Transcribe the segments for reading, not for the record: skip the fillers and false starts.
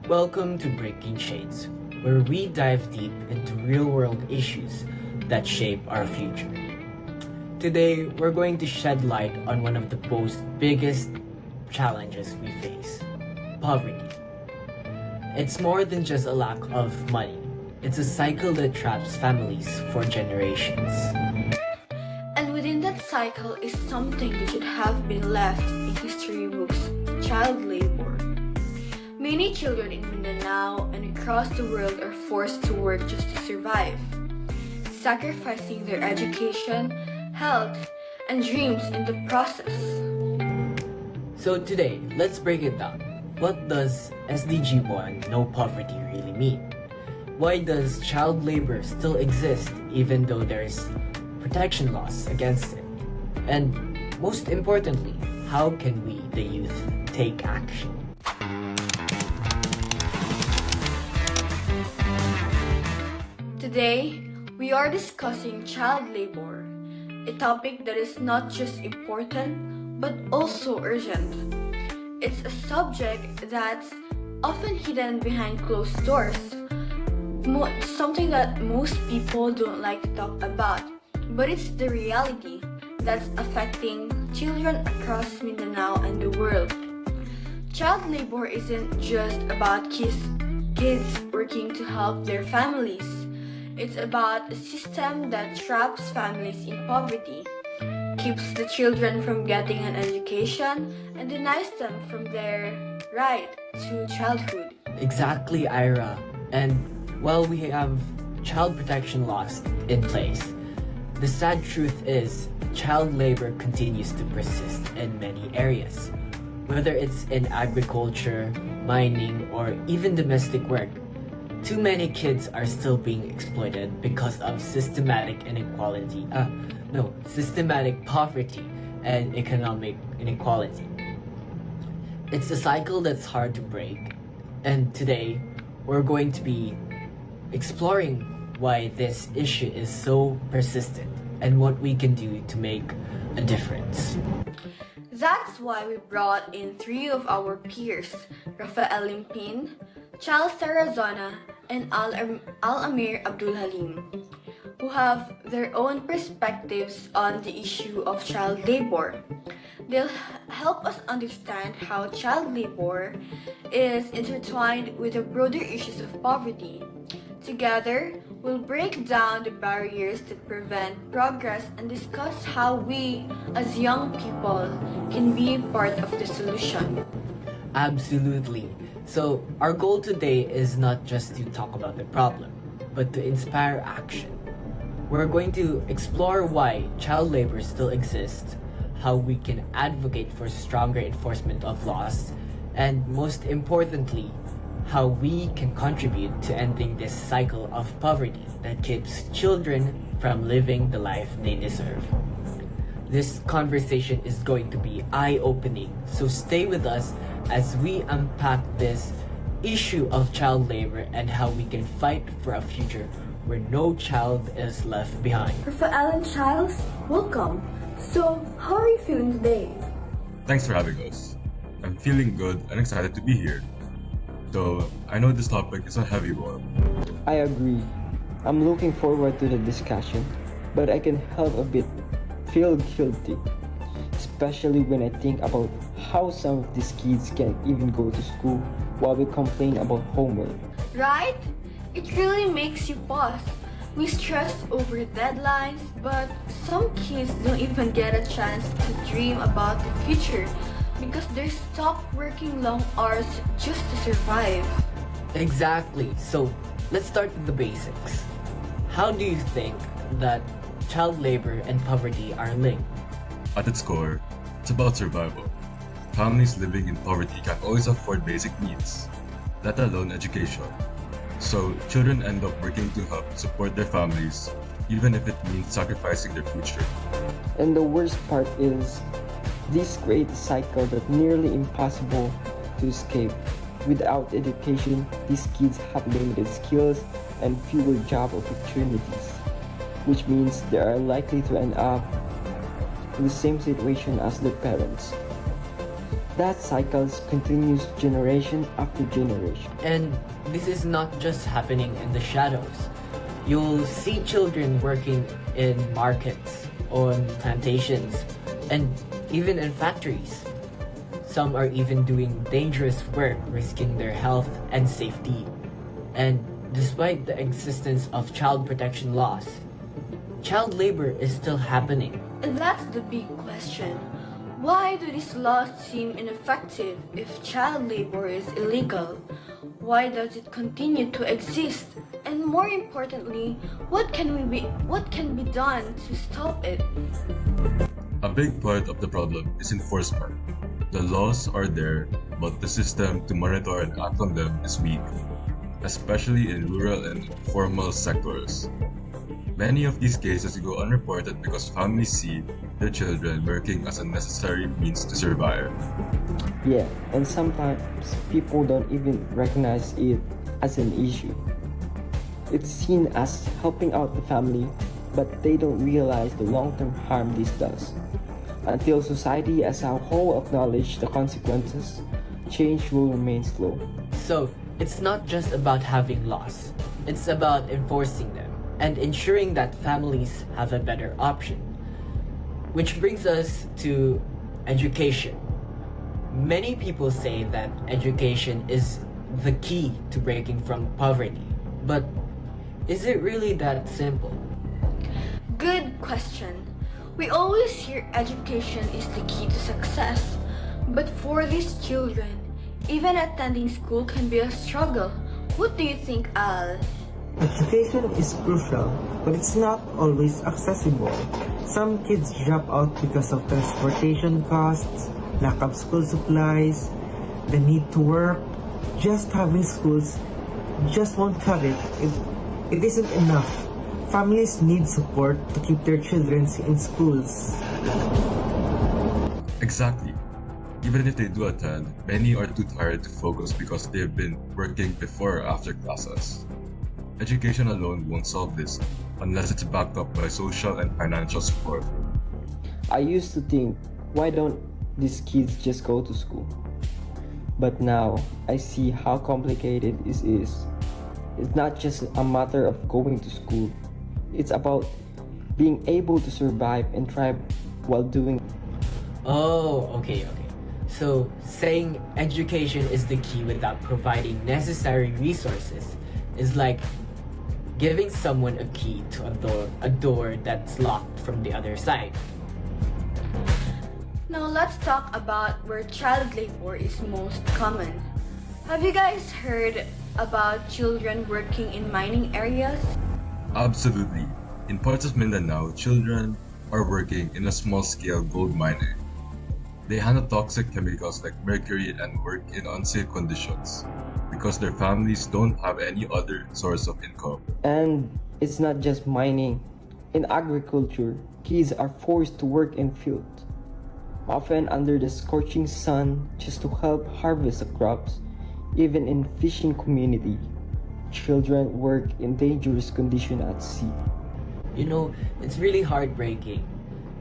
Welcome to Breaking Shades, where we dive deep into real-world issues that shape our future. Today, we're going to shed light on one of the most biggest challenges we face: poverty. It's more than just a lack of money. It's a cycle that traps families for generations. And within that cycle is something that should have been left in history books: child labor. Many children in Mindanao and across the world are forced to work just to survive, sacrificing their education, health, and dreams in the process. So today, let's break it down. What does SDG 1 No Poverty really mean? Why does child labor still exist even though there's protection laws against it? And most importantly, how can we, the youth, take action? Today, we are discussing child labor, a topic that is not just important but also urgent. It's a subject that's often hidden behind closed doors, something that most people don't like to talk about, but it's the reality that's affecting children across Mindanao and the world. Child labor isn't just about kids working to help their families. It's about a system that traps families in poverty, keeps the children from getting an education, and denies them from their right to childhood. Exactly, Ira. And while we have child protection laws in place, the sad truth is child labor continues to persist in many areas. Whether it's in agriculture, mining, or even domestic work, too many kids are still being exploited because of systematic poverty and economic inequality. It's a cycle that's hard to break, and today we're going to be exploring why this issue is so persistent and what we can do to make a difference. That's why we brought in three of our peers, Rafael Limpin, Charles Tarazona, and Al-Amir Abdul Halim, who have their own perspectives on the issue of child labor. They'll help us understand how child labor is intertwined with the broader issues of poverty. Together, we'll break down the barriers that prevent progress and discuss how we, as young people, can be part of the solution. Absolutely. So, our goal today is not just to talk about the problem, but to inspire action. We're going to explore why child labor still exists, how we can advocate for stronger enforcement of laws, and most importantly, how we can contribute to ending this cycle of poverty that keeps children from living the life they deserve. This conversation is going to be eye-opening, so stay with us as we unpack this issue of child labor and how we can fight for a future where no child is left behind. Rafael and Charles, welcome. So, how are you feeling today? Thanks for having us. I'm feeling good and excited to be here. Though I know this topic is a heavy one. I agree. I'm looking forward to the discussion, but I can help a bit feel guilty, especially when I think about how some of these kids can't even go to school while we complain about homework. Right? It really makes you pause. We stress over deadlines, but some kids don't even get a chance to dream about the future because they're stuck working long hours just to survive. Exactly. So, let's start with the basics. How do you think that child labor and poverty are linked? At its core, it's about survival. Families living in poverty can't always afford basic needs, let alone education. So, children end up working to help support their families, even if it means sacrificing their future. And the worst part is, this creates a cycle that's nearly impossible to escape. Without education, these kids have limited skills and fewer job opportunities, which means they are likely to end up in the same situation as their parents. That cycle continues generation after generation. And this is not just happening in the shadows. You'll see children working in markets, on plantations, and even in factories. Some are even doing dangerous work, risking their health and safety. And despite the existence of child protection laws, child labor is still happening. And that's the big question. Why do these laws seem ineffective if child labor is illegal? Why does it continue to exist? And more importantly, what can be done to stop it? A big part of the problem is enforcement. The laws are there, but the system to monitor and act on them is weak, especially in rural and informal sectors. Many of these cases go unreported because families see their children working as a necessary means to survive. Yeah, and sometimes people don't even recognize it as an issue. It's seen as helping out the family, but they don't realize the long-term harm this does. Until society as a whole acknowledge the consequences, change will remain slow. So, it's not just about having laws, it's about enforcing them and ensuring that families have a better option. Which brings us to education. Many people say that education is the key to breaking from poverty. But is it really that simple? Good question. We always hear education is the key to success. But for these children, even attending school can be a struggle. What do you think, Al? Education is crucial, but it's not always accessible. Some kids drop out because of transportation costs, lack of school supplies, the need to work. Just having schools just won't cut it. It isn't enough. Families need support to keep their children in schools. Exactly. Even if they do attend, many are too tired to focus because they've been working before or after classes. Education alone won't solve this unless it's backed up by social and financial support. I used to think, why don't these kids just go to school? But now I see how complicated it is. It's not just a matter of going to school. It's about being able to survive and thrive while doing. Oh, okay. So, saying education is the key without providing necessary resources is like giving someone a key to a door that's locked from the other side. Now let's talk about where child labor is most common. Have you guys heard about children working in mining areas? Absolutely. In parts of Mindanao, children are working in a small-scale gold mining. They handle toxic chemicals like mercury and work in unsafe conditions because their families don't have any other source of income. And it's not just mining. In agriculture, kids are forced to work in fields, often under the scorching sun just to help harvest the crops. Even in fishing community, children work in dangerous conditions at sea. You know, it's really heartbreaking.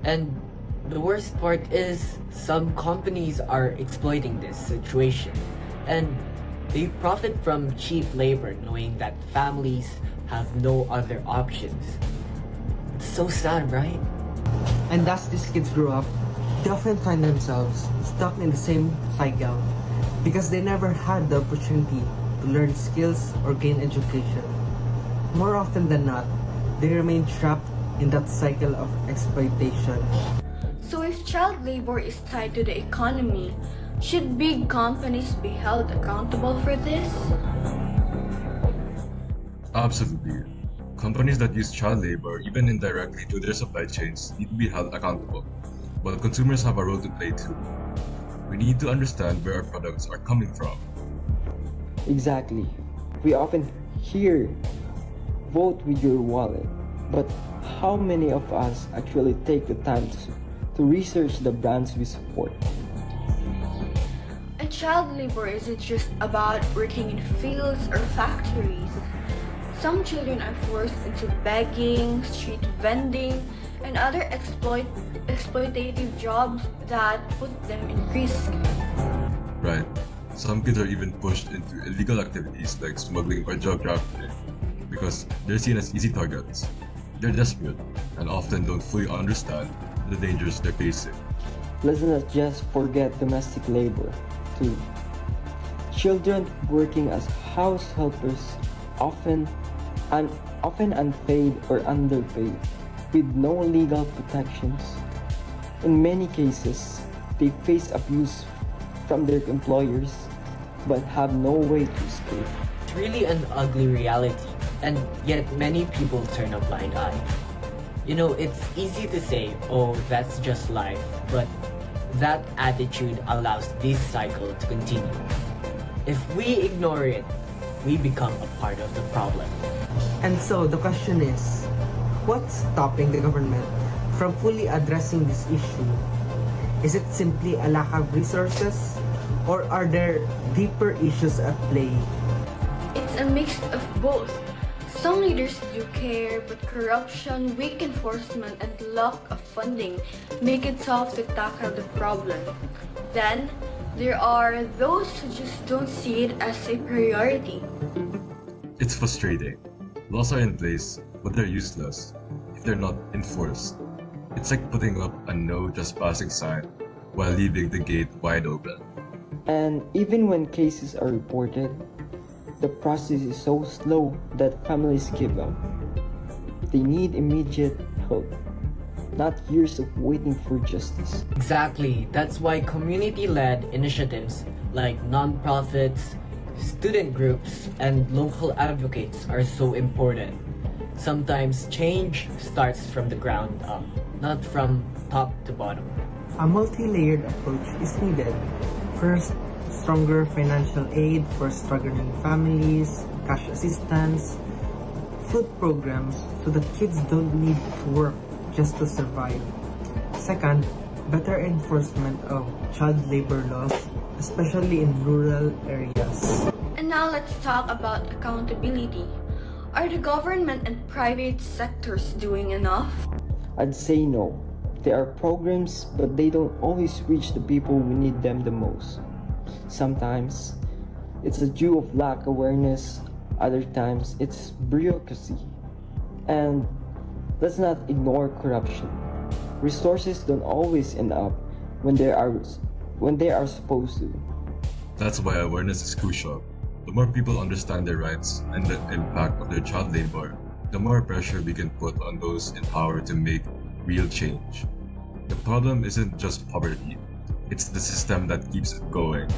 And the worst part is some companies are exploiting this situation and they profit from cheap labor knowing that families have no other options. It's so sad, right? And as these kids grow up, they often find themselves stuck in the same cycle because they never had the opportunity to learn skills or gain education. More often than not, they remain trapped in that cycle of exploitation. So if child labor is tied to the economy, should big companies be held accountable for this? Absolutely. Companies that use child labor, even indirectly, to their supply chains need to be held accountable. But consumers have a role to play too. We need to understand where our products are coming from. Exactly. We often hear, vote with your wallet. But how many of us actually take the time to research the brands we support? And child labor isn't just about working in fields or factories. Some children are forced into begging, street vending, and other exploitative jobs that put them in risk. Right. Some kids are even pushed into illegal activities like smuggling or drug trafficking because they're seen as easy targets. They're desperate and often don't fully understand the dangers they're facing. Let's not just forget domestic labor, too. Children working as house helpers often unpaid or underpaid, with no legal protections. In many cases, they face abuse from their employers but have no way to escape. It's really an ugly reality, and yet many people turn a blind eye. You know, it's easy to say, oh, that's just life, but that attitude allows this cycle to continue. If we ignore it, we become a part of the problem. And so the question is, what's stopping the government from fully addressing this issue? Is it simply a lack of resources, or are there deeper issues at play? It's a mix of both. Some leaders do care, but corruption, weak enforcement, and lack of funding make it tough to tackle the problem. Then, there are those who just don't see it as a priority. It's frustrating. Laws are in place, but they're useless if they're not enforced. It's like putting up a no trespassing sign while leaving the gate wide open. And even when cases are reported, the process is so slow that families give up. They need immediate help, not years of waiting for justice. Exactly. That's why community-led initiatives like nonprofits, student groups, and local advocates are so important. Sometimes change starts from the ground up, not from top to bottom. A multi-layered approach is needed. First, stronger financial aid for struggling families, cash assistance, food programs so that kids don't need to work just to survive. Second, better enforcement of child labor laws, especially in rural areas. And now let's talk about accountability. Are the government and private sectors doing enough? I'd say no. There are programs, but they don't always reach the people who need them the most. Sometimes, it's a due of lack awareness, other times it's bureaucracy. And let's not ignore corruption. Resources don't always end up when they are supposed to. That's why awareness is crucial. The more people understand their rights and the impact of their child labor, the more pressure we can put on those in power to make real change. The problem isn't just poverty, it's the system that keeps it going.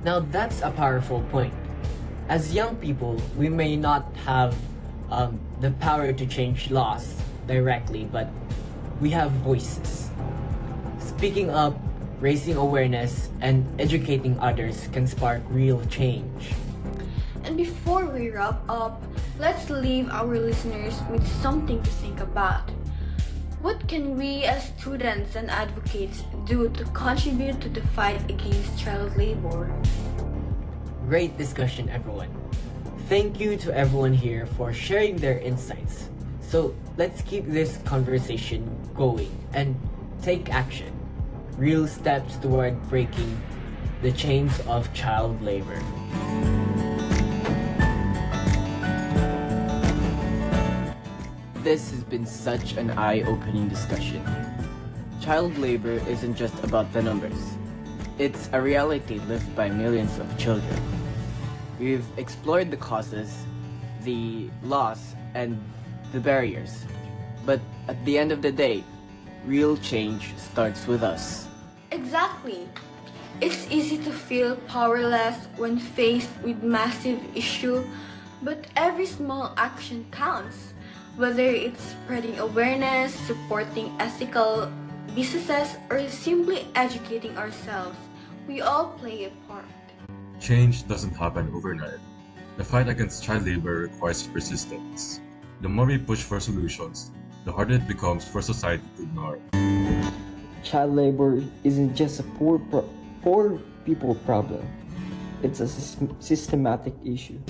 Now that's a powerful point. As young people, we may not have the power to change laws directly, but we have voices. Speaking up, raising awareness, and educating others can spark real change. And before we wrap up, let's leave our listeners with something to think about. What can we as students and advocates do to contribute to the fight against child labor? Great discussion, everyone. Thank you to everyone here for sharing their insights. So let's keep this conversation going and take action. Real steps toward breaking the chains of child labor. This has been such an eye-opening discussion. Child labor isn't just about the numbers. It's a reality lived by millions of children. We've explored the causes, the loss, and the barriers. But at the end of the day, real change starts with us. Exactly. It's easy to feel powerless when faced with massive issue, but every small action counts. Whether it's spreading awareness, supporting ethical businesses, or simply educating ourselves, we all play a part. Change doesn't happen overnight. The fight against child labor requires persistence. The more we push for solutions, the harder it becomes for society to ignore. Child labor isn't just a poor people problem. It's a systematic issue.